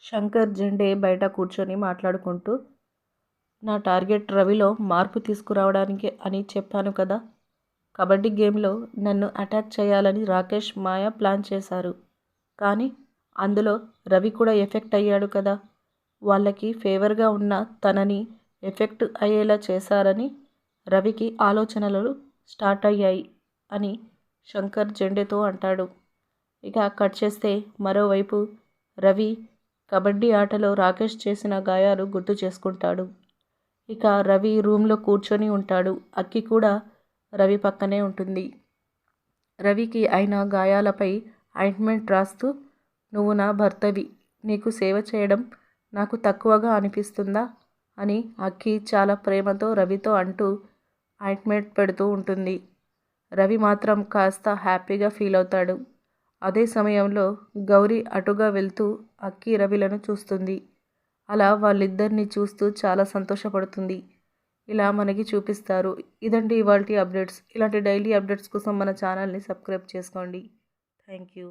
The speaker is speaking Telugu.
శంకర్ జెండే బయట కూర్చొని మాట్లాడుకుంటూ, నా టార్గెట్ రవిలో మార్పు తీసుకురావడానికే అని చెప్పాను కదా. కబడ్డీ గేమ్లో నన్ను అటాక్ చేయాలని రాకేష్, మాయ ప్లాన్ చేశారు. కానీ అందులో రవి కూడా ఎఫెక్ట్ అయ్యాడు కదా. వాళ్ళకి ఫేవర్గా ఉన్న తనని ఎఫెక్ట్ అయ్యేలా చేశారని రవికి ఆలోచనలు స్టార్ట్ అయ్యాయి అని శంకర్ జెండేతో అంటాడు. ఇక కట్ చేస్తే మరోవైపు రవి కబడ్డీ ఆటలో రాకేష్ చేసిన గాయాలు గుర్తు చేసుకుంటాడు. ఇక రవి రూమ్లో కూర్చొని ఉంటాడు. అక్కి కూడా రవి పక్కనే ఉంటుంది. రవికి అయిన గాయాలపై ఆయింట్మెంట్ రాస్తూ, నువ్వు నా భర్తవి, నీకు సేవ చేయడం నాకు తక్కువగా అనిపిస్తుందా అని అక్కి చాలా ప్రేమతో రవితో అంటూ ఆయింట్మెంట్ పెడుతూ ఉంటుంది. రవి మాత్రం కాస్త హ్యాపీగా ఫీల్ అవుతాడు. అదే సమయంలో గౌరీ అటుగా వెళ్తూ అక్కి రవిలను చూస్తుంది. అలా వాళ్ళిద్దరిని చూస్తూ చాలా సంతోషపడుతుంది. ఇలా మనకి చూపిస్తారు. ఇదండి ఇవాల్టి అప్డేట్స్. ఇలాంటి డైలీ అప్డేట్స్ కోసం మన ఛానల్ని సబ్స్క్రైబ్ చేసుకోండి. Thank you.